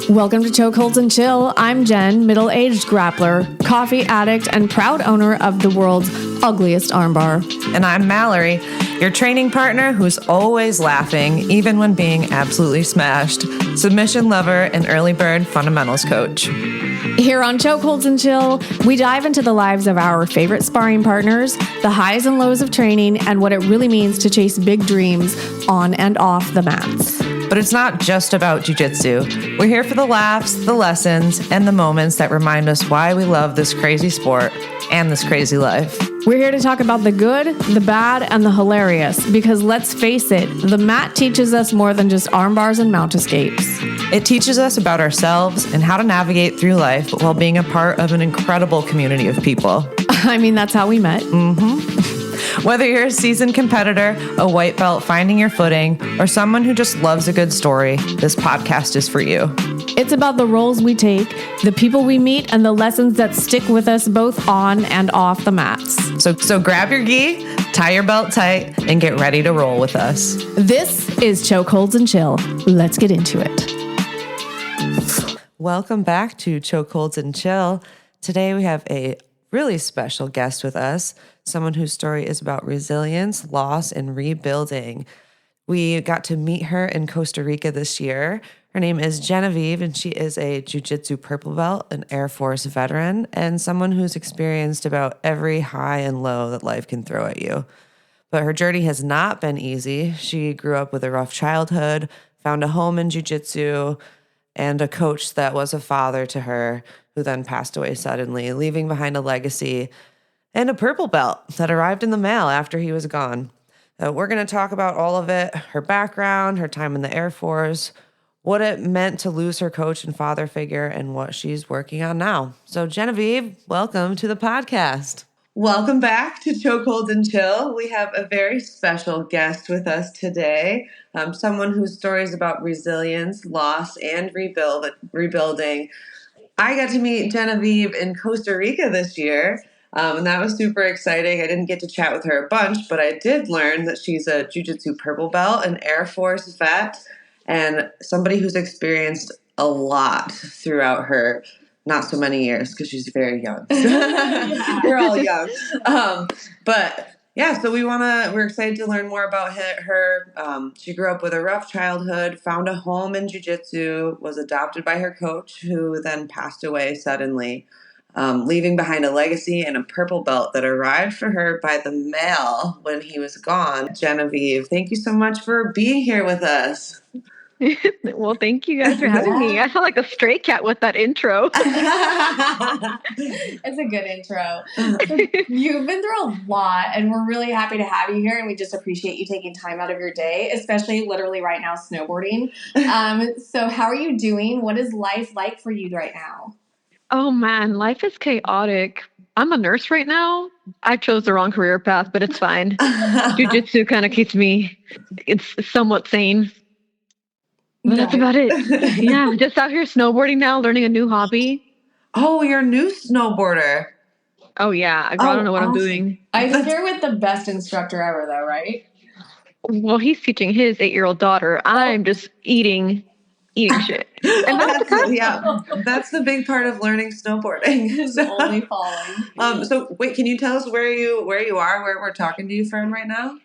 Welcome to Chokeholds and Chill. I'm Jen, middle-aged grappler, coffee addict, and proud owner of the world's ugliest armbar. And I'm Mallory, your training partner who's always laughing, even when being absolutely smashed, submission lover, and early bird fundamentals coach. Here on Chokeholds and Chill, we dive into the lives of our favorite sparring partners, the highs and lows of training, and what it really means to chase big dreams on and off the mats. But it's not just about jiu-jitsu. We're here for the laughs, the lessons, and the moments that remind us why we love this crazy sport and this crazy life. We're here to talk about the good, the bad, and the hilarious, because let's face it, the mat teaches us more than just arm bars and mount escapes. It teaches us about ourselves and how to navigate through life while being a part of an incredible community of people. I mean, that's how we met. Whether you're a seasoned competitor, a white belt finding your footing, or someone who just loves a good story, this podcast is for you. It's about the roles we take, the people we meet, and the lessons that stick with us both on and off the mats. So grab your gi, tie your belt tight, and get ready to roll with us. This is Chokeholds and Chill. Let's get into it. Welcome back to Chokeholds and Chill. Today we have a really special guest with us, someone whose story is about resilience, loss, and rebuilding. We got to meet her in Costa Rica this year. Her name is Genevieve, and she is a Jiu-Jitsu purple belt, an Air Force veteran, and someone who's experienced about every high and low that life can throw at you. But her journey has not been easy. She grew up with a rough childhood, found a home in Jiu-Jitsu, and a coach that was a father to her, who then passed away suddenly, leaving behind a legacy and a purple belt that arrived in the mail after he was gone. We're going to talk about all of it, her background, her time in the Air Force, what it meant to lose her coach and father figure, and what she's working on now. So Genevieve, welcome to the podcast. Welcome back to Chokeholds and Chill. We have a very special guest with us today, someone whose story is about resilience, loss, and rebuilding. I got to meet Genevieve in Costa Rica this year, and that was super exciting. I didn't get to chat with her a bunch, but I did learn that she's a Jiu-Jitsu purple belt, an Air Force vet, and somebody who's experienced a lot throughout her not so many years because she's very young. We're all young. But yeah, so we're excited to learn more about her. She grew up with a rough childhood, found a home in jiu-jitsu, was adopted by her coach, who then passed away suddenly, leaving behind a legacy and a purple belt that arrived for her by the mail when he was gone. Genevieve, thank you so much for being here with us. Well, thank you guys for having me. I felt like a stray cat with that intro. It's a good intro. You've been through a lot, and we're really happy to have you here, and we just appreciate you taking time out of your day, especially literally right now snowboarding. So how are you doing? What is life like for you right now? Oh, man, life is chaotic. I'm a nurse right now. I chose the wrong career path, but it's fine. Jiu-Jitsu kind of keeps me, it's somewhat sane. But that's about it. Yeah, just out here snowboarding now, learning a new hobby. Oh, you're a new snowboarder. Oh, yeah. I don't know what I'm doing. I think you're with the best instructor ever, though, right? Well, he's teaching his 8-year-old daughter. I'm just eating shit. And that's the big part of learning snowboarding. Only falling. So wait, can you tell us where you are, where we're talking to you from right now?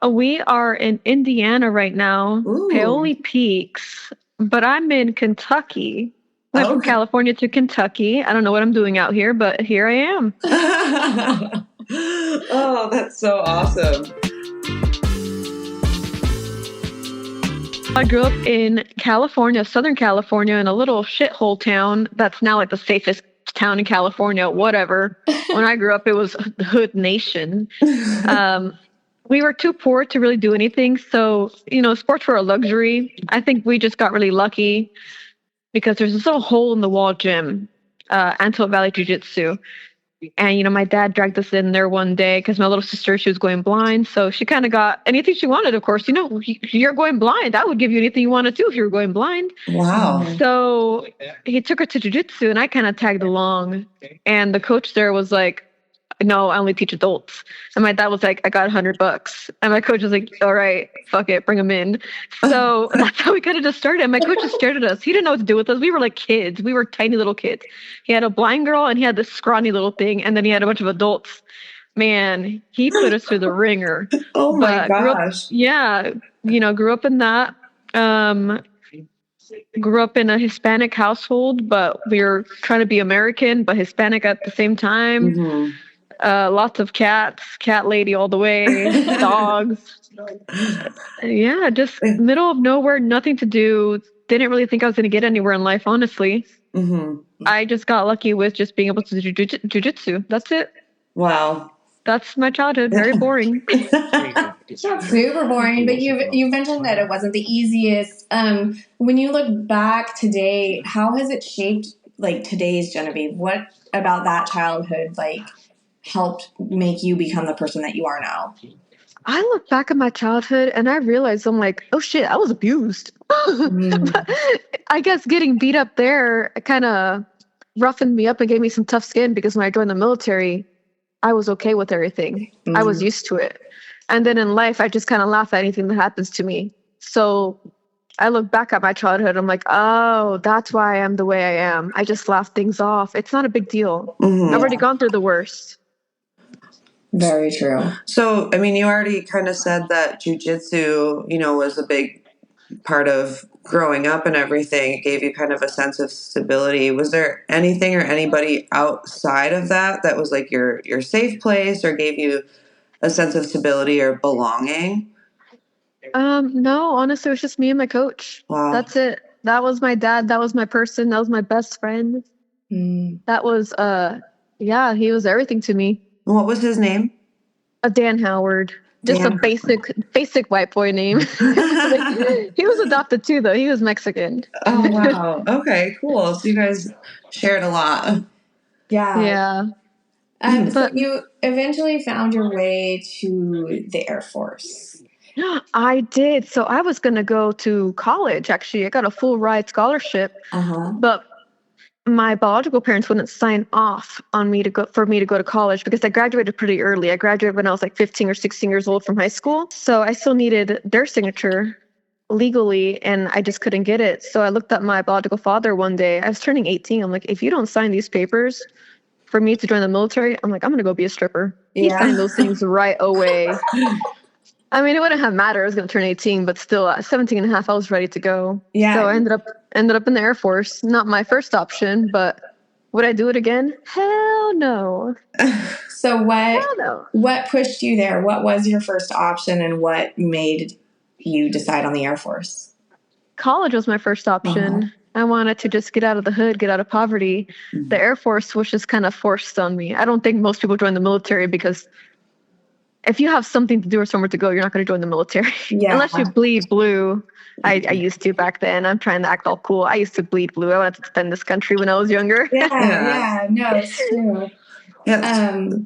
We are in Indiana right now, Ooh. Paoli Peaks, but I'm in Kentucky. Went from California to Kentucky. I don't know what I'm doing out here, but here I am. Oh, that's so awesome. I grew up in California, Southern California, in a little shithole town that's now like the safest town in California, whatever. When I grew up, it was Hood Nation. We were too poor to really do anything. So, sports were a luxury. I think we just got really lucky because there's this little hole in the wall gym, Antelope Valley Jiu-Jitsu. And, my dad dragged us in there one day because my little sister, she was going blind. So she kind of got anything she wanted, of course. You're going blind. I would give you anything you wanted to if you were going blind. Wow. So he took her to jiu-jitsu and I kind of tagged along. And the coach there was like, no, I only teach adults. And my dad was like, I got $100. And my coach was like, all right, fuck it, bring him in. So that's how we kind of just started. And my coach just stared at us. He didn't know what to do with us. We were like kids. We were tiny little kids. He had a blind girl and he had this scrawny little thing. And then he had a bunch of adults. Man, he put us through the ringer. Oh my gosh. Grew up in that. Grew up in a Hispanic household, but we were trying to be American, but Hispanic at the same time. Mm-hmm. Lots of cats, cat lady all the way, dogs. Yeah, just middle of nowhere, nothing to do. Didn't really think I was going to get anywhere in life, honestly. Mm-hmm. I just got lucky with just being able to do jiu-jitsu. That's it. Wow. That's my childhood. Very boring. It's not super boring, but you mentioned that it wasn't the easiest. When you look back today, how has it shaped like today's Genevieve? What about that childhood like helped make you become the person that you are now? I look back at my childhood and I realize I'm like, oh shit, I was abused. I guess getting beat up there kind of roughened me up and gave me some tough skin because when I joined the military, I was okay with everything. I was used to it. And then in life, I just kind of laugh at anything that happens to me. So I look back at my childhood. I'm like, oh, that's why I am the way I am. I just laugh things off. It's not a big deal. Mm-hmm. I've already gone through the worst. Very true. So, I mean, you already kind of said that jiu-jitsu, was a big part of growing up and everything. It gave you kind of a sense of stability. Was there anything or anybody outside of that was like your safe place or gave you a sense of stability or belonging? No, honestly, it was just me and my coach. Wow. That's it. That was my dad. That was my person. That was my best friend. That was, he was everything to me. What was his name? Dan Howard. Just a basic white boy name. He was adopted too, though. He was Mexican. Oh, wow. Okay, cool. So you guys shared a lot. Yeah. Yeah. So you eventually found your way to the Air Force. I did. So I was going to go to college, actually. I got a full ride scholarship. But my biological parents wouldn't sign off on me for me to go to college because I graduated pretty early. I graduated when I was like 15 or 16 years old from high school. So I still needed their signature legally and I just couldn't get it. So I looked at my biological father one day. I was turning 18. I'm like, if you don't sign these papers for me to join the military, I'm like, I'm going to go be a stripper. He signed those things right away. I mean, it wouldn't have mattered. I was going to turn 18, but still at 17 and a half, I was ready to go. Yeah. So I ended up in the Air Force. Not my first option, but would I do it again? Hell no. So what pushed you there? What was your first option and what made you decide on the Air Force? College was my first option. I wanted to just get out of the hood, get out of poverty. The Air Force was just kind of forced on me. I don't think most people join the military because if you have something to do or somewhere to go, you're not going to join the military. Unless you bleed blue. I used to back then. I'm trying to act all cool. I used to bleed blue. I wanted to defend this country when I was younger. No, it's true.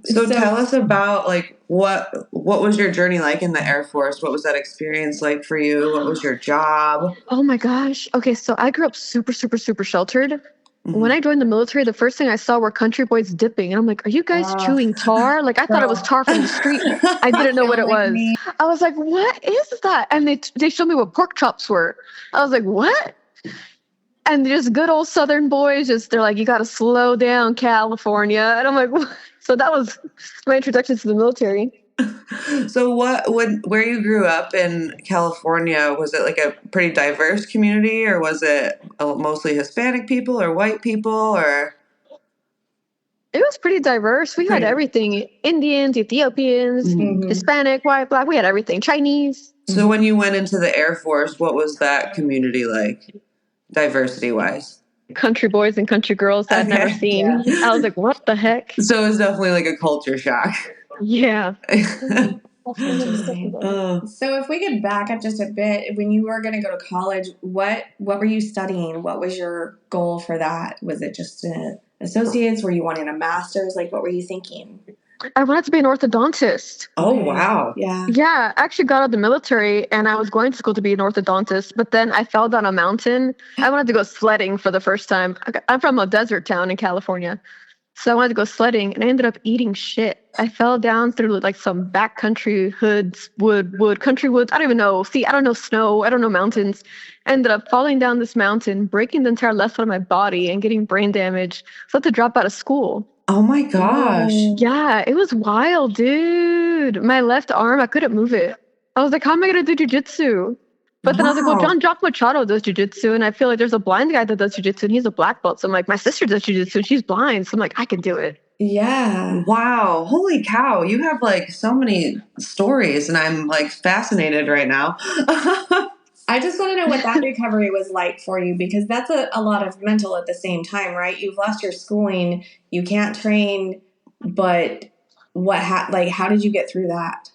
So tell us about like what was your journey like in the Air Force? What was that experience like for you? What was your job? Oh my gosh. Okay, so I grew up super, super, super sheltered. When I joined the military, the first thing I saw were country boys dipping. And I'm like, are you guys chewing tar? Like, I thought it was tar from the street. I didn't know what it was. I was like, what is that? And they showed me what pork chops were. I was like, what? And just good old Southern boys, they're like, you got to slow down, California. And I'm like, what? So that was my introduction to the military. So where you grew up in California, was it like a pretty diverse community or was it mostly Hispanic people or white people or? It was pretty diverse. We had everything. Indians, Ethiopians, Hispanic, white, black. We had everything. Chinese. So when you went into the Air Force, what was that community like, diversity-wise? Country boys and country girls that I'd never seen. I was like, what the heck? So it was definitely like a culture shock. Yeah. So if we could back up just a bit, when you were going to go to college, what were you studying? What was your goal for that? Was it just an associate's? Were you wanting a master's? Like, what were you thinking? I wanted to be an orthodontist. Oh, wow. Yeah. Yeah, I actually got out of the military and I was going to school to be an orthodontist, but then I fell down a mountain. I wanted to go sledding for the first time. I'm from a desert town in California. So I wanted to go sledding, and I ended up eating shit. I fell down through like some backcountry hoods, country woods. I don't even know. See, I don't know snow. I don't know mountains. I ended up falling down this mountain, breaking the entire left side of my body, and getting brain damage. So I had to drop out of school. Oh my gosh. Yeah, it was wild, dude. My left arm, I couldn't move it. I was like, how am I gonna do jujitsu? But then I was like, well, Wow. John Machado does jujitsu, and I feel like there's a blind guy that does jujitsu, and he's a black belt. So I'm like, my sister does jujitsu, and she's blind. So I'm like, I can do it. Yeah. Wow. Holy cow. You have like so many stories, and I'm like fascinated right now. I just want to know what that recovery was like for you, because that's a lot of mental at the same time, right? You've lost your schooling, you can't train, but how did you get through that?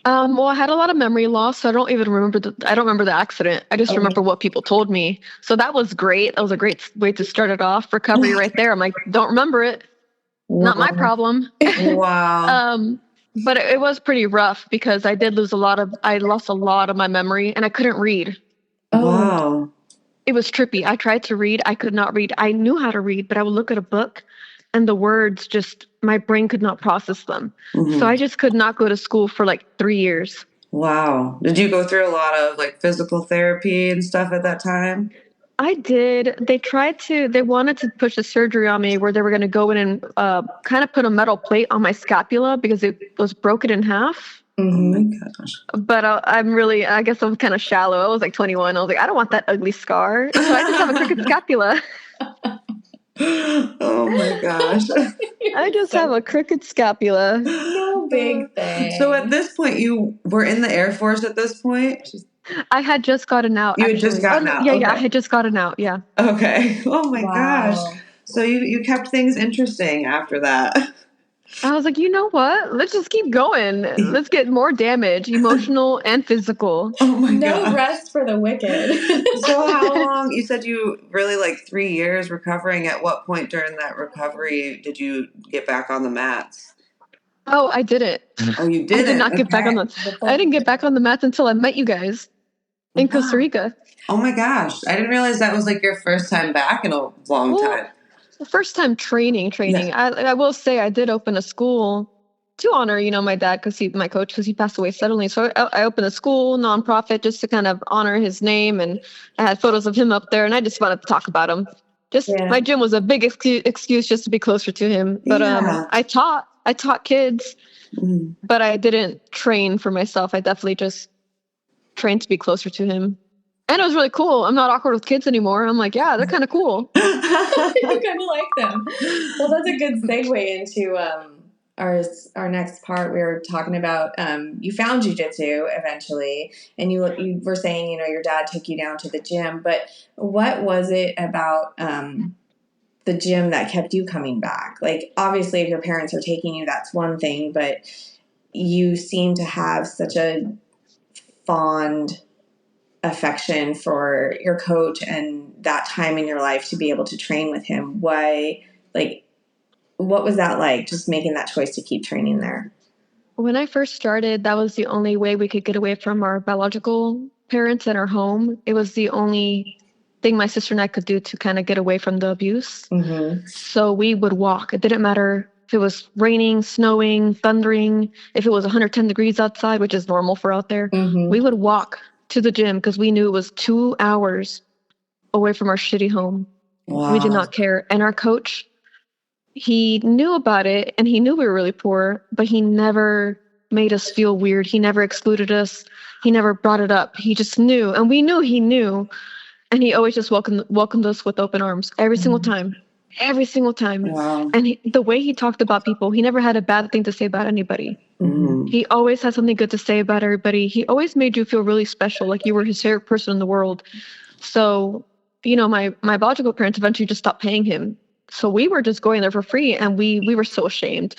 Well, I had a lot of memory loss, so I don't even remember I don't remember the accident. I just Okay. remember what people told me. So that was great. That was a great way to start it off. Recovery right there. I'm like, don't remember it. Not my problem. Wow. But it was pretty rough because I lost a lot of my memory, and I couldn't read. Wow. It was trippy. I tried to read. I could not read. I knew how to read, but I would look at a book and the words my brain could not process them. So I just could not go to school for like 3 years. Wow. Did you go through a lot of like physical therapy and stuff at that time? I did. They wanted to push a surgery on me where they were going to go in and kind of put a metal plate on my scapula because it was broken in half. Oh my gosh. But I guess I'm kind of shallow. I was like 21. I was like, I don't want that ugly scar. So I just have a crooked scapula. Oh my gosh. I just have a crooked scapula. No big thing. So at this point, you were in the Air Force at this point? I had just gotten out. You had just gotten out. Yeah, okay. I had just gotten out. Yeah. Okay. Oh my Wow. gosh. So you kept things interesting after that. I was like, you know what? Let's just keep going. Let's get more damage, emotional and physical. Oh my No gosh. rest for the wicked. So how long? You said you really like 3 years recovering. At what point during that recovery did you get back on the mats? Oh, I didn't. Oh, you didn't? I did not get back on I didn't get back on the mats until I met you guys in Costa Rica. Oh my gosh. I didn't realize that was like your first time back in a long time. The first time training. Yeah. I will say I did open a school to honor, my dad, my coach, because he passed away suddenly. So I opened a school, nonprofit, just to kind of honor his name. And I had photos of him up there, and I just wanted to talk about him. My gym was a big excuse just to be closer to him. But I taught kids, but I didn't train for myself. I definitely just trained to be closer to him. And it was really cool. I'm not awkward with kids anymore. I'm like, yeah, they're kind of cool. You kind of like them. Well, that's a good segue into our next part. We were talking about you found jiu-jitsu eventually, and you were saying your dad took you down to the gym. But what was it about the gym that kept you coming back? Like, obviously, if your parents are taking you, that's one thing. But you seem to have such a fond affection for your coach and that time in your life to be able to train with him. What was that like, just making that choice to keep training there? When I first started, that was the only way we could get away from our biological parents and our home. It was the only thing my sister and I could do to kind of get away from the abuse. Mm-hmm. So we would walk. It didn't matter if it was raining, snowing, thundering, if it was 110 degrees outside, which is normal for out there. Mm-hmm. We would walk to the gym because we knew it was 2 hours away from our shitty home. Wow. We did not care. And our coach, he knew about it, and he knew we were really poor, but he never made us feel weird. He never excluded us. He never brought it up. He just knew, and we knew he knew. And he always just welcomed us with open arms every single time. Every single time. Wow. And the way he talked about people, he never had a bad thing to say about anybody. Mm-hmm. He always had something good to say about everybody. He always made you feel really special, like you were his favorite person in the world. So, my biological parents eventually just stopped paying him. So we were just going there for free, and we were so ashamed.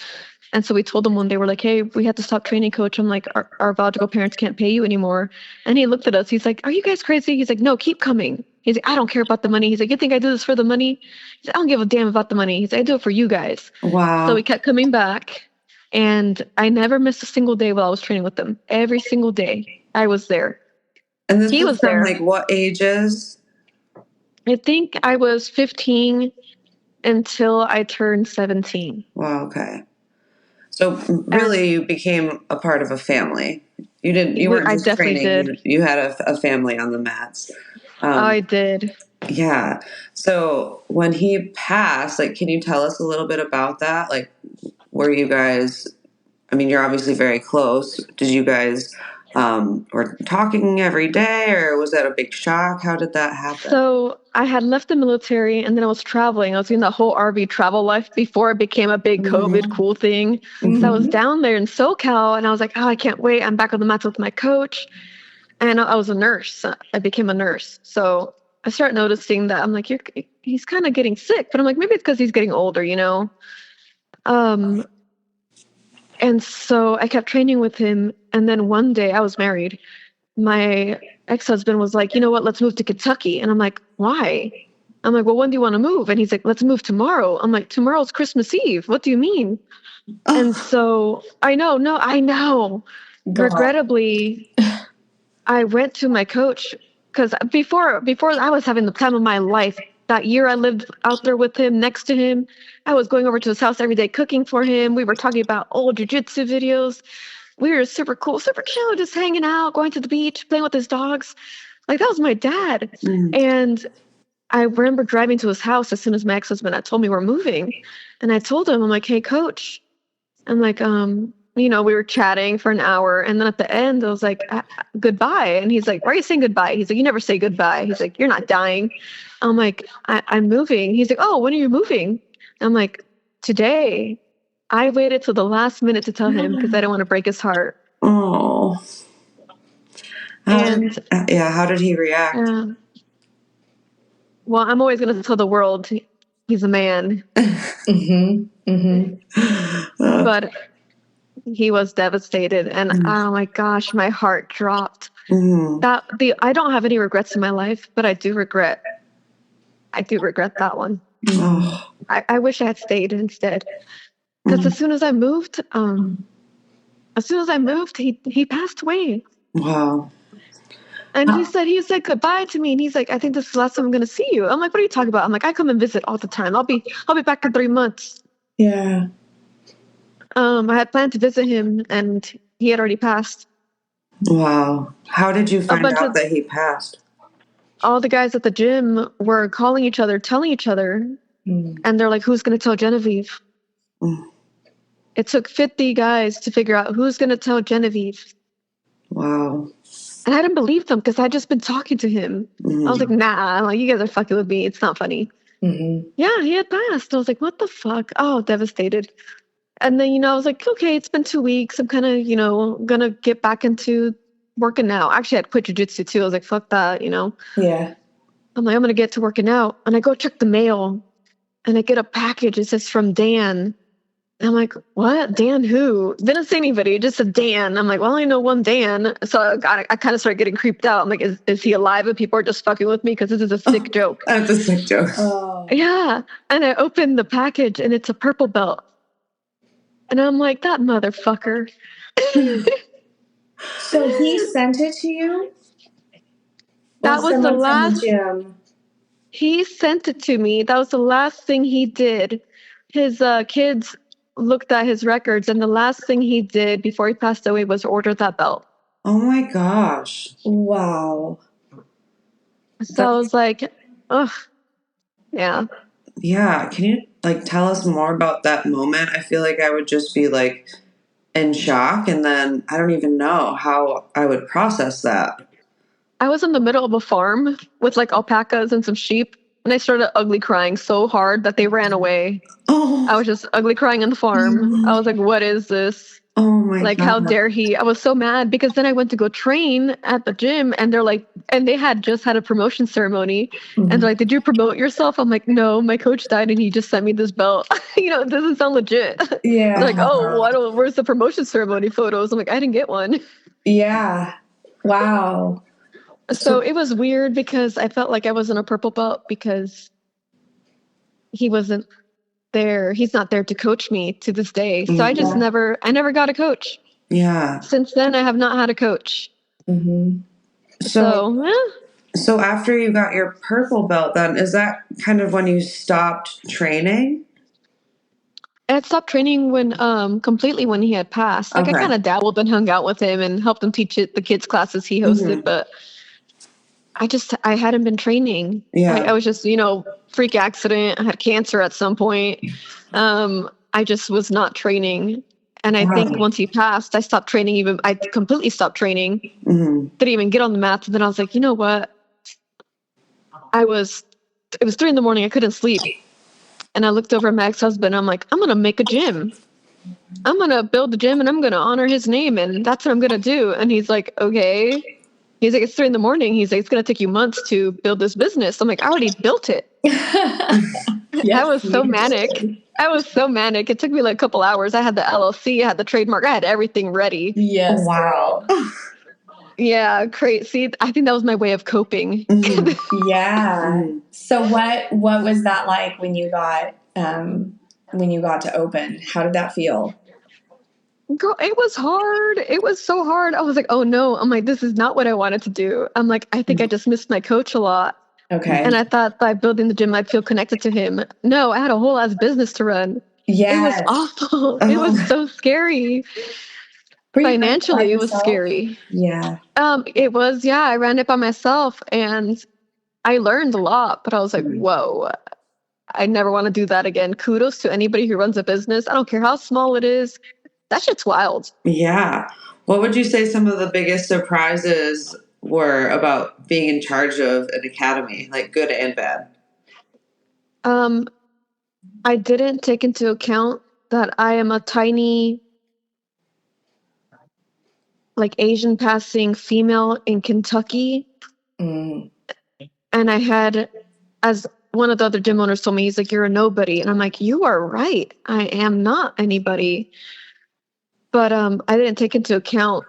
And so we told them when they were like, hey, we had to stop training, coach. I'm like, our biological parents can't pay you anymore. And he looked at us. He's like, are you guys crazy? He's like, no, keep coming. He's like, I don't care about the money. He's like, you think I do this for the money? He's like, I don't give a damn about the money. He's like, I do it for you guys. Wow. So we kept coming back, and I never missed a single day while I was training with them. Every single day I was there. And this he was was from there. like what ages? I think I was 15 until I turned 17. Wow. Okay. So really, you became a part of a family. You weren't I just definitely training. did. You had a family on the mats. I did. Yeah. So when he passed, like, can you tell us a little bit about that? Like, were you guys, I mean, you're obviously very close. Did you guys, were talking every day, or was that a big shock? How did that happen? So I had left the military and then I was traveling. I was doing the whole RV travel life before it became a big COVID cool thing. So I was down there in SoCal and I was like, oh, I can't wait. I'm back on the mats with my coach. And I was a nurse. I became a nurse. So I start noticing that I'm like, he's kind of getting sick. But I'm like, maybe it's because he's getting older, you know? And so I kept training with him. And then one day I was married. My ex-husband was like, you know what, let's move to Kentucky. And I'm like, why? I'm like, well, when do you want to move? And he's like, let's move tomorrow. I'm like, tomorrow's Christmas Eve. What do you mean? And so I know. God. Regrettably, I went to my coach because before I was having the time of my life. That year I lived out there with him, next to him. I was going over to his house every day, cooking for him. We were talking about old jiu-jitsu videos. We were super cool, super chill, just hanging out, going to the beach, playing with his dogs. Like, that was my dad. And I remember driving to his house as soon as my ex-husband had told me we're moving. And I told him, I'm like, hey, coach. I'm like, we were chatting for an hour. And then at the end, I was like, goodbye. And he's like, why are you saying goodbye? He's like, you never say goodbye. He's like, you're not dying. I'm like, I'm moving. He's like, oh, when are you moving? I'm like, today. I waited till the last minute to tell him because I didn't want to break his heart. Oh. How did he react? Well, I'm always going to tell the world he's a man. But he was devastated. And oh my gosh, my heart dropped. I don't have any regrets in my life, but I do regret that one. I wish I had stayed instead. Because as soon as I moved, he passed away. Wow. And he said goodbye to me, and he's like, I think this is the last time I'm gonna see you. I'm like, what are you talking about? I'm like, I come and visit all the time. I'll be back in 3 months. Yeah. I had planned to visit him, and he had already passed. Wow. How did you find out that he passed? All the guys at the gym were calling each other, telling each other, and they're like, who's gonna tell Genevieve? It took 50 guys to figure out who's gonna tell Genevieve. Wow. And I didn't believe them because I'd just been talking to him. I was like, nah, I'm like, you guys are fucking with me. It's not funny. Yeah, he had passed. I was like, what the fuck? Oh, devastated. And then, I was like, okay, it's been 2 weeks. I'm kind of, gonna get back into working out. Actually, I'd quit jiu-jitsu too. I was like, fuck that, Yeah. I'm like, I'm gonna get to working out. And I go check the mail and I get a package. It says from Dan. And I'm like, what? Dan who? Didn't say anybody, just said Dan. I'm like, well, I know one Dan. So I kind of started getting creeped out. I'm like, is he alive? And people are just fucking with me because this is a sick joke. That's a sick joke. Oh. Yeah. And I opened the package and it's a purple belt. And I'm like, that motherfucker. So he sent it to you? That was the last. Gym? He sent it to me. That was the last thing he did. His kids looked at his records, and the last thing he did before he passed away was order that belt. Oh my gosh. Wow. So I was like, ugh. Yeah. Yeah. Can you tell us more about that moment? I feel like I would just be in shock, and then I don't even know how I would process that. I was in the middle of a farm with alpacas and some sheep, and I started ugly crying so hard that they ran away. Oh. I was just ugly crying on the farm. I was like, what is this? Oh my God. How dare he? I was so mad because then I went to go train at the gym and they're like, and they had just had a promotion ceremony and they're like, did you promote yourself? I'm like, no, my coach died and he just sent me this belt. It doesn't sound legit. Yeah. They're like, oh, where's the promotion ceremony photos? I'm like, I didn't get one. Yeah. Wow. So it was weird because I felt like I wasn't a purple belt because he wasn't there. He's not there to coach me to this day. So I just never got a coach. Yeah. Since then, I have not had a coach. So So after you got your purple belt, then is that kind of when you stopped training? I had stopped training when completely when he had passed. Like I Okay. kind of dabbled and hung out with him and helped him teach the kids classes he hosted, but I hadn't been training. Yeah. I was just, freak accident. I had cancer at some point. I just was not training. And I think Wow. once he passed, I stopped training I completely stopped training. Didn't even get on the mats. And then I was like, you know what? It was 3 a.m. I couldn't sleep. And I looked over at my ex-husband. I'm like, I'm going to make a gym. I'm going to build a gym and I'm going to honor his name. And that's what I'm going to do. And he's like, okay. He's like, it's 3 a.m. He's like, it's going to take you months to build this business. I'm like, I already built it. I was so manic. It took me like a couple hours. I had the LLC, I had the trademark, I had everything ready. Yes. Wow. Yeah, crazy. I think that was my way of coping. Yeah. So what was that like when you got to open? How did that feel? Girl, it was hard. It was so hard. I was like, oh no. I'm like, this is not what I wanted to do. I'm like, I think I just missed my coach a lot. Okay. And I thought by building the gym, I'd feel connected to him. No, I had a whole ass business to run. Yes. It was awful. It was so scary. Financially, it was scary. Yeah. It was, yeah, I ran it by myself and I learned a lot, but I was like, whoa, I never want to do that again. Kudos to anybody who runs a business. I don't care how small it is. That shit's wild. Yeah. What would you say some of the biggest surprises were about being in charge of an academy, like good and bad? I didn't take into account that I am a tiny, like Asian passing female in Kentucky. And I had, as one of the other gym owners told me, he's like, you're a nobody. And I'm like, you are right. I am not anybody. But I didn't take into account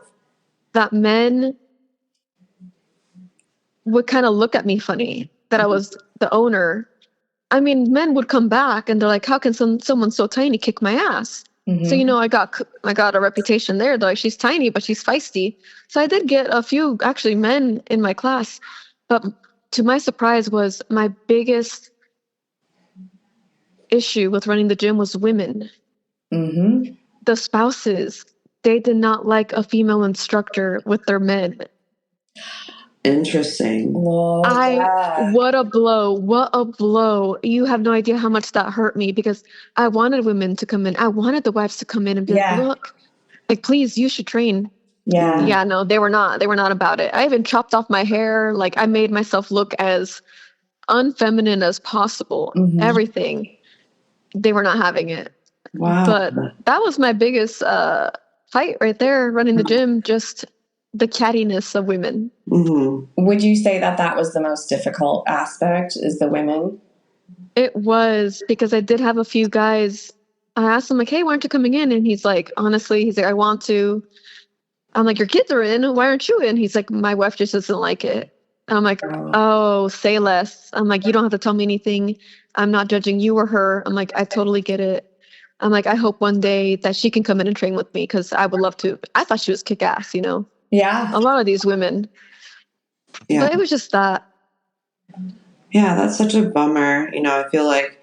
that men would kind of look at me funny, that I was the owner. I mean, men would come back and they're like, how can someone so tiny kick my ass? So, I got a reputation there. They're like, she's tiny, but she's feisty. So I did get a few actually men in my class. But to my surprise was my biggest issue with running the gym was women. The spouses, they did not like a female instructor with their men. Interesting. What a blow. You have no idea how much that hurt me because I wanted women to come in. I wanted the wives to come in and be like, look, like, please, you should train. Yeah, no, they were not about it. I even chopped off my hair. Like I made myself look as unfeminine as possible. Everything. They were not having it. Wow. But that was my biggest fight right there, running the gym, just the cattiness of women. Would you say that was the most difficult aspect, is the women? It was, because I did have a few guys. I asked him like, hey, why aren't you coming in? And he's like, honestly, I want to. I'm like, your kids are in. Why aren't you in? He's like, my wife just doesn't like it. And I'm like, oh, say less. I'm like, you don't have to tell me anything. I'm not judging you or her. I'm like, I totally get it. I'm like, I hope one day that she can come in and train with me because I would love to. I thought she was kick ass, Yeah. A lot of these women. Yeah. But it was just that. Yeah, that's such a bummer. I feel like,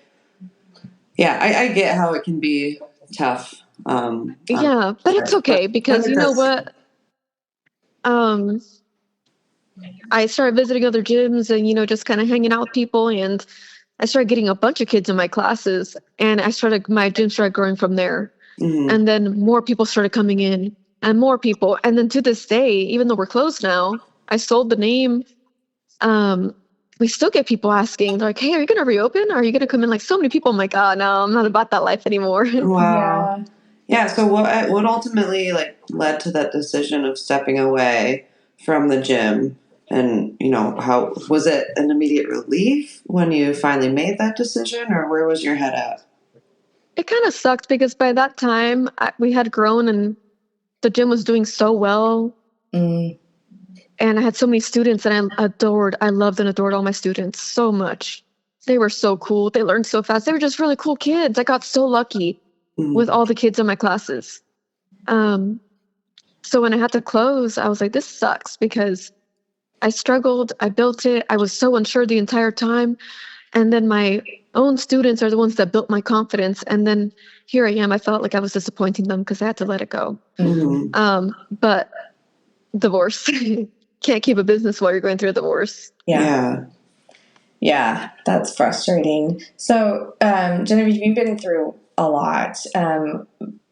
I get how it can be tough. Yeah, but it's okay because you know what? I started visiting other gyms and, just kind of hanging out with people. And I started getting a bunch of kids in my classes and my gym started growing from there. And then more people started coming in and more people. And then to this day, even though we're closed now, I sold the name. We still get people asking, they're like, hey, are you going to reopen? Are you going to come in? Like so many people. I'm like, oh no, I'm not about that life anymore. Wow. Yeah. So what ultimately led to that decision of stepping away from the gym? And, how was it an immediate relief when you finally made that decision, or where was your head at? It kind of sucked because by that time we had grown and the gym was doing so well. And I had so many students and I loved and adored all my students so much. They were so cool. They learned so fast. They were just really cool kids. I got so lucky with all the kids in my classes. So when I had to close, I was like, this sucks because I struggled. I built it. I was so unsure the entire time. And then my own students are the ones that built my confidence. And then here I am. I felt like I was disappointing them because I had to let it go. But divorce. Can't keep a business while you're going through a divorce. Yeah, that's frustrating. So, Genevieve, you've been through a lot.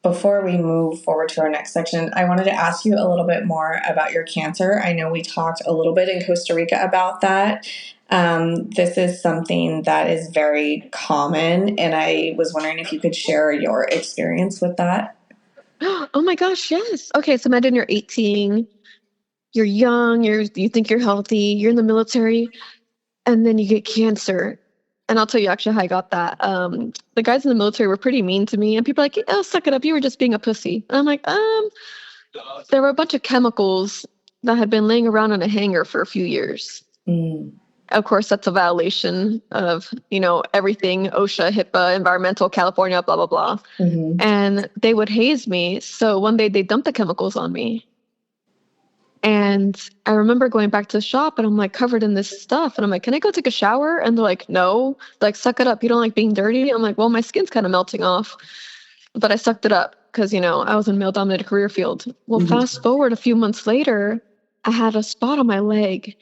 Before we move forward to our next section, I wanted to ask you a little bit more about your cancer. I know we talked a little bit in Costa Rica about that. This is something that is very common, and I was wondering if you could share your experience with that. Oh my gosh, yes. Okay, so imagine you're 18, you're young, you think you're healthy, you're in the military, and then you get cancer. And I'll tell you actually how I got that. The guys in the military were pretty mean to me, and people are like, "Oh, suck it up, you were just being a pussy." And I'm like, there were a bunch of chemicals that had been laying around on a hanger for a few years. Of course, that's a violation of, everything, OSHA, HIPAA, environmental, California, blah, blah, blah. And they would haze me. So one day they dumped the chemicals on me. And I remember going back to the shop and I'm like covered in this stuff. And I'm like, can I go take a shower? And they're like, no, like, suck it up. You don't like being dirty? I'm like, well, my skin's kind of melting off. But I sucked it up because, I was in a male-dominated career field. Well, fast forward a few months later, I had a spot on my leg.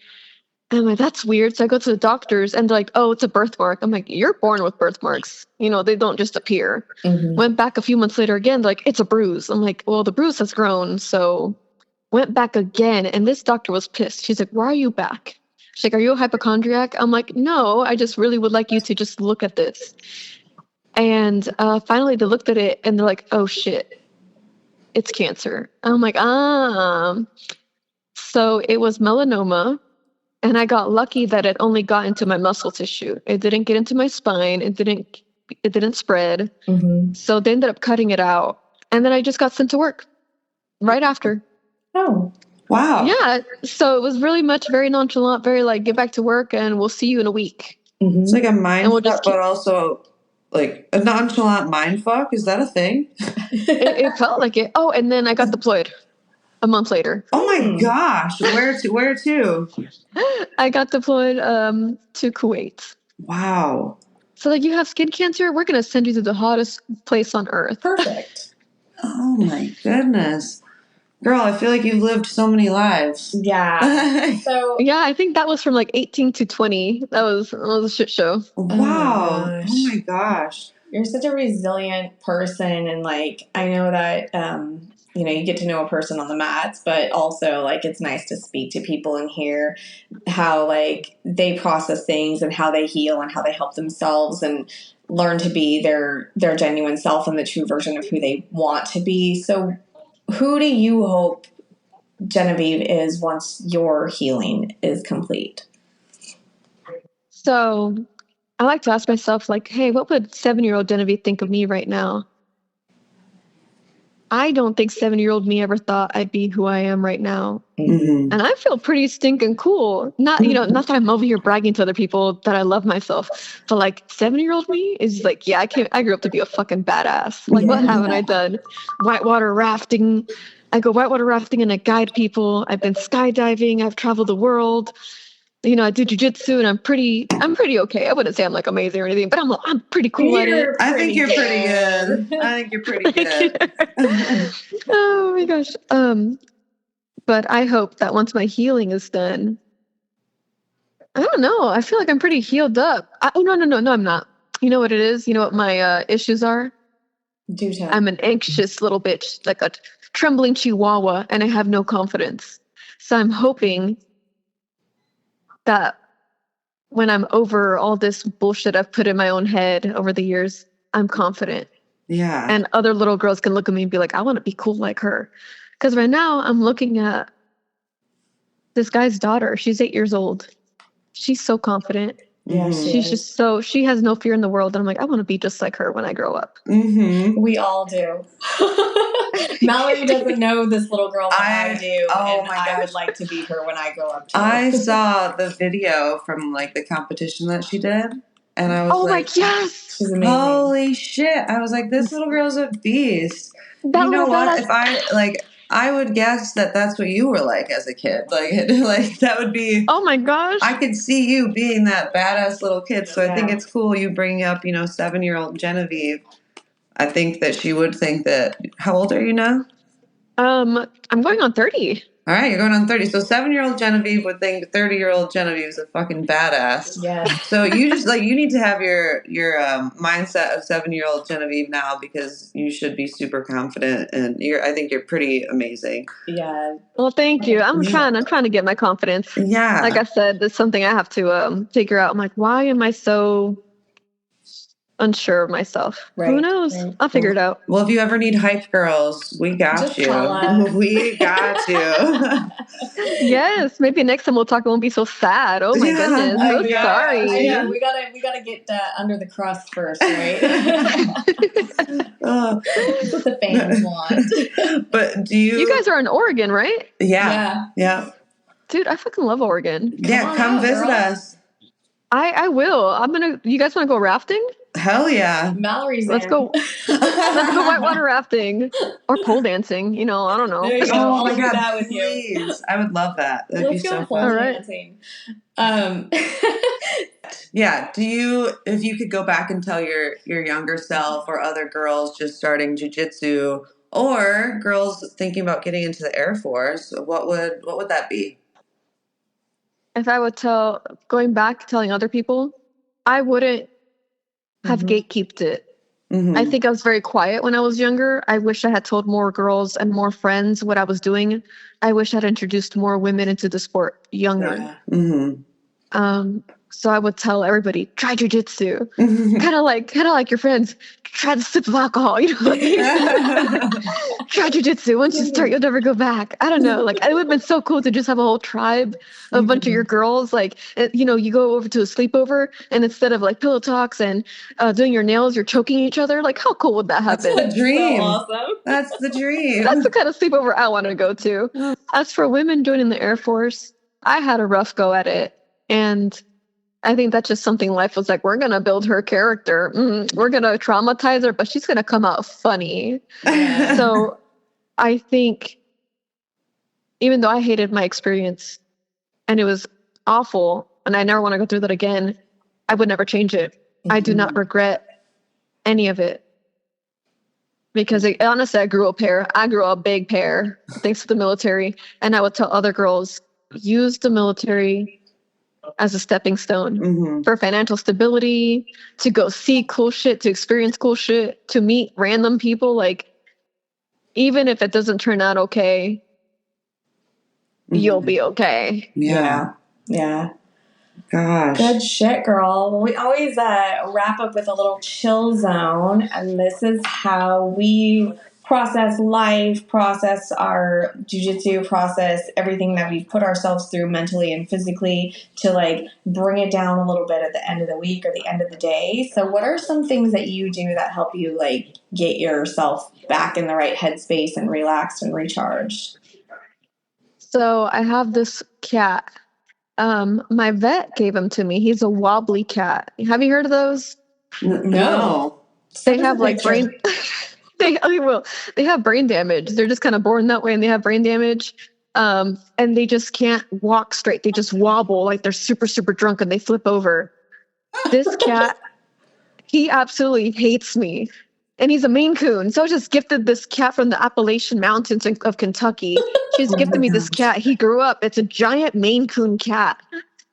And I'm like, that's weird. So I go to the doctors and they're like, oh, it's a birthmark. I'm like, you're born with birthmarks. They don't just appear. Went back a few months later again, they're like, it's a bruise. I'm like, well, the bruise has grown. So went back again. And this doctor was pissed. She's like, why are you back? She's like, are you a hypochondriac? I'm like, no, I just really would like you to just look at this. And finally they looked at it and they're like, oh shit, it's cancer. I'm like, So it was melanoma. And I got lucky that it only got into my muscle tissue. It didn't get into my spine. It didn't spread. So they ended up cutting it out. And then I just got sent to work right after. Oh, wow. Yeah. So it was really much very nonchalant, very like, get back to work and we'll see you in a week. It's like a mind fuck, but also like a nonchalant mind fuck. Is that a thing? It felt like it. Oh, and then I got deployed a month later. Oh my gosh. Where to? I got deployed to Kuwait. Wow. So like, you have skin cancer, we're going to send you to the hottest place on earth. Perfect. Oh my goodness. Girl, I feel like you've lived so many lives. Yeah. So yeah, I think that was from like 18 to 20. That was a shit show. Wow. Oh my gosh. You're such a resilient person. And like, I know that, you get to know a person on the mats, but also like, it's nice to speak to people and hear how like they process things and how they heal and how they help themselves and learn to be their genuine self and the true version of who they want to be. So who do you hope Genevieve is once your healing is complete? So I like to ask myself like, hey, what would 7-year-old Genevieve think of me right now? I don't think 7-year-old me ever thought I'd be who I am right now. And I feel pretty stinking cool. Not, not that I'm over here bragging to other people that I love myself, but like 7-year-old me is like, yeah, I grew up to be a fucking badass. Like, what haven't I done? Whitewater rafting. I go whitewater rafting and I guide people. I've been skydiving. I've traveled the world. I do jiu-jitsu and I'm pretty okay. I wouldn't say I'm like amazing or anything, but I'm pretty cool at it. I think you're pretty good. I think you're pretty good. Oh my gosh. But I hope that once my healing is done, I don't know. I feel like I'm pretty healed up. No, I'm not. You know what it is? You know what my issues are? Do tell. I'm an anxious little bitch, like a trembling chihuahua, and I have no confidence. So I'm hoping that when I'm over all this bullshit I've put in my own head over the years, I'm confident. Yeah. And other little girls can look at me and be like, I want to be cool like her. Because right now I'm looking at this guy's daughter. She's 8 years old. She's so confident. Yeah, she's just so, she has no fear in the world. And I'm like, I want to be just like her when I grow up. We all do. Mallory doesn't know this little girl, but I do. Oh and my gosh. I would like to be her when I grow up too. I saw the video from like the competition that she did. And I was like, yes. She's amazing. Holy shit. I was like, this little girl's a beast. That you know what? badass. If I would guess that that's what you were like as a kid. Like that would be. Oh my gosh. I could see you being that badass little kid. So I think Yeah. it's cool you bring up, 7-year-old Genevieve. I think that she would think that. How old are you now? I'm going on 30. All right, you're going on 30. So 7-year-old Genevieve would think 30-year-old Genevieve is a fucking badass. Yeah. So you just you need to have your mindset of 7-year-old Genevieve now, because you should be super confident, and I think you're pretty amazing. Yeah. Well, thank you. I'm trying to get my confidence. Yeah. Like I said, that's something I have to figure out. I'm like, why am I so unsure of myself? Right, Who knows? right. I'll figure it out. Well, if you ever need hype girls, we got Just you. tell us. We got you. Yes, maybe next time we'll talk. It won't be so sad. Oh my Yeah, goodness. I So know. sorry. I know. We gotta get under the crust first, right? Oh. That's what the fans want. But do you? You guys are in Oregon, right? Yeah. Dude, I fucking love Oregon. on Come out, visit girl. us. I will. You guys want to go rafting? Hell yeah. Mallory's Let's in. go. Let's go whitewater rafting or pole dancing. I don't know. There you go. Oh I'll my do God, that with you. please. I would love that. That'd Let's be go so pole fun. All right. dancing. Yeah. If you could go back and tell your younger self, or other girls just starting jiu-jitsu, or girls thinking about getting into the Air Force, what would that be? If I would going back telling other people, I wouldn't have gatekeeped it. Mm-hmm. I think I was very quiet when I was younger. I wish I had told more girls and more friends what I was doing. I wish I'd introduced more women into the sport younger. Yeah. Mm-hmm. So I would tell everybody, try jujitsu. Mm-hmm. Kind of like your friends, try the sip of alcohol. Try jujitsu. Once you start, you'll never go back. I don't know. Like, it would have been so cool to just have a whole tribe of a bunch of your girls. Like, you go over to a sleepover, and instead of like pillow talks and doing your nails, you're choking each other. Like, how cool would that have been? That's the dream. So awesome. That's the dream. That's the kind of sleepover I want to go to. As for women joining the Air Force, I had a rough go at it. And I think that's just something life was like, we're going to build her character. We're going to traumatize her, but she's going to come out funny. Yeah. So I think even though I hated my experience and it was awful and I never want to go through that again, I would never change it. I do not regret any of it. Because honestly, I grew a big pair thanks to the military. And I would tell other girls, use the military as a stepping stone for financial stability, to go see cool shit, to experience cool shit, to meet random people. Like, even if it doesn't turn out okay, you'll be okay. Yeah. Gosh. Good shit, girl. Well, we always wrap up with a little chill zone, and this is how we process life, process our jiu-jitsu, process everything that we've put ourselves through mentally and physically, to like bring it down a little bit at the end of the week or the end of the day. So what are some things that you do that help you like get yourself back in the right headspace and relaxed and recharged? So I have this cat. My vet gave him to me. He's a wobbly cat. Have you heard of those? No. They have like brain. They have brain damage. They're just kind of born that way, and they have brain damage. And they just can't walk straight. They just wobble like they're super, super drunk, and they flip over. This cat, he absolutely hates me. And he's a Maine Coon. So I just gifted this cat from the Appalachian Mountains of Kentucky. She's gifted me this cat. He grew up. It's a giant Maine Coon cat.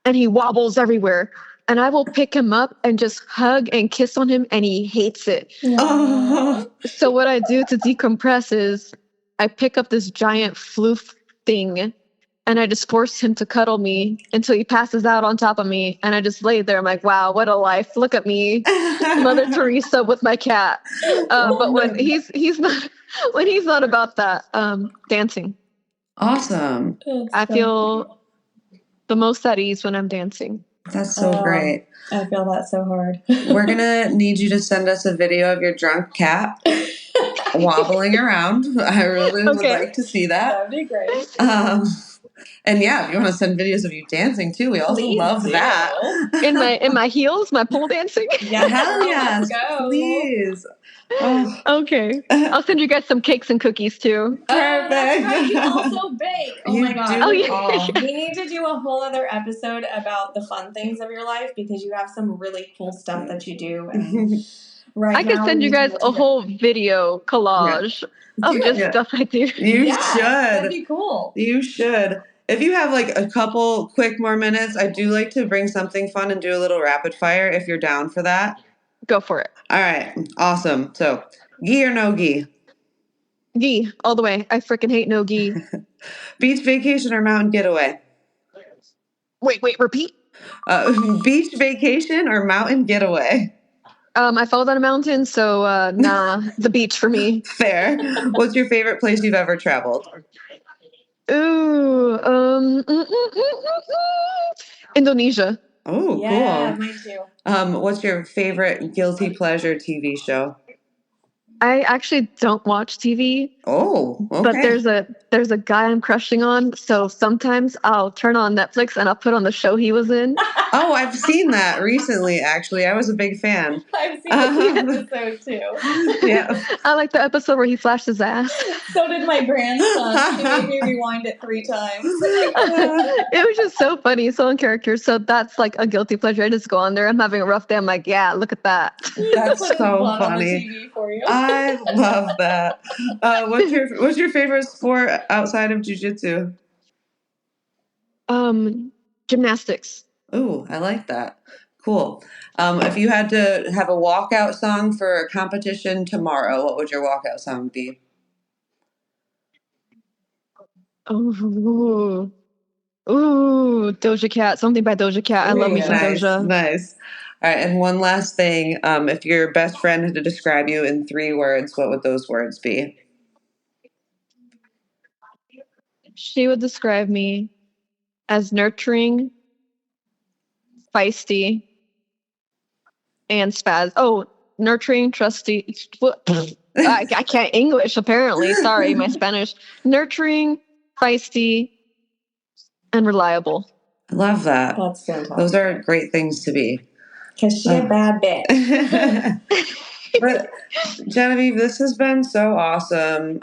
And he wobbles everywhere. And I will pick him up and just hug and kiss on him, and he hates it. Oh. So what I do to decompress is I pick up this giant floof thing, and I just force him to cuddle me until he passes out on top of me. And I just lay there. I'm like, wow, what a life. Look at me. Mother Teresa with my cat. But when he's not about that, dancing. Awesome. I feel the most at ease when I'm dancing. That's so great. I feel that so hard. We're going to need you to send us a video of your drunk cat wobbling around. I really would like to see that. That'd be great. And yeah, if you want to send videos of you dancing too, we also Please love do. that. In my heels, my pole dancing. Yeah, Hell girl, yes, let's go. please. Oh, Okay. I'll send you guys some cakes and cookies too. Oh, that's Perfect. right. You also bake. Oh You my god. do Oh, it yeah. all. We need to do a whole other episode about the fun things of your life because you have some really cool stuff that you do. And right I could now, send we you need to guys get a together. whole video collage of Do just it. Yeah. stuff I do. You Yeah, that'd should. be cool. You should. If you have like a couple quick more minutes, I do like to bring something fun and do a little rapid fire if you're down for that. Go for it. All right. Awesome. So, gi or no gi? Gi, all the way. I freaking hate no gi. Beach vacation or mountain getaway? Wait, repeat. Beach vacation or mountain getaway? I fell down a mountain, so nah, the beach for me. Fair. What's your favorite place you've ever traveled? Ooh, Indonesia. Oh, Yeah, cool. mine too. What's your favorite guilty pleasure TV show? I actually don't watch TV, Oh, but okay. there's a guy I'm crushing on, so sometimes I'll turn on Netflix and I'll put on the show he was in. Oh, I've seen that recently, actually. I was a big fan. I've seen the episode too. Yeah. I like the episode where he flashed his ass. So did my grandson. He made me rewind it 3 times. It was just so funny, so on character. So that's like a guilty pleasure. I just go on there. I'm having a rough day. I'm like, yeah, look at that. That's Put his so butt on the funny. TV for you. I love that. What's your favorite sport outside of jiu-jitsu? Gymnastics. Ooh, I like that. Cool. If you had to have a walkout song for a competition tomorrow, what would your walkout song be? Ooh, Doja Cat. Something by Doja Cat. I love me some Nice, Doja. nice. All right, and one last thing. If your best friend had to describe you in 3 words, what would those words be? She would describe me as nurturing, feisty, and spaz. Oh, nurturing, trusty. I can't English apparently. Sorry, my Spanish. Nurturing, feisty, and reliable. I love that. That's fantastic. Those are great things to be. Because she a bad bitch. But Genevieve, this has been so awesome.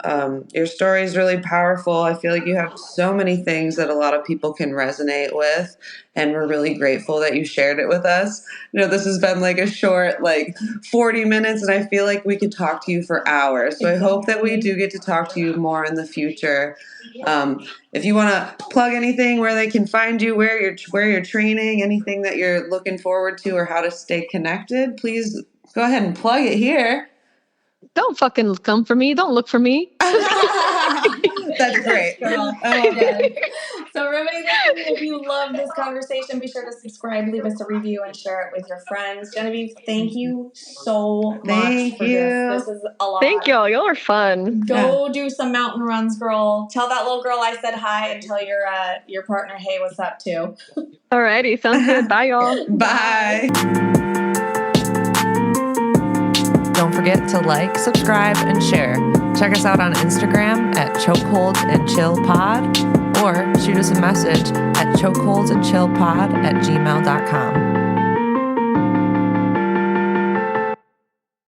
Your story is really powerful. I feel like you have so many things that a lot of people can resonate with, and we're really grateful that you shared it with us. You know, this has been like a short, like 40 minutes, and I feel like we could talk to you for hours. So I hope that we do get to talk to you more in the future. If you want to plug anything, where they can find you, where you're training, anything that you're looking forward to, or how to stay connected, please go ahead and plug it here. Don't fucking come for me. Don't look for me. That's great. Girl. Okay. So everybody listening, if you love this conversation, be sure to subscribe, leave us a review, and share it with your friends. Genevieve, thank you so much Thank for you. this. This is a lot. Thank y'all. Y'all are fun. Go do some mountain runs, girl. Tell that little girl I said hi, and tell your partner, hey, what's up, too. Alrighty. Sounds good. Bye, y'all. Bye. Don't forget to like, subscribe, and share. Check us out on Instagram at chokeholdsandchillpod or shoot us a message at chokeholdsandchillpod@gmail.com.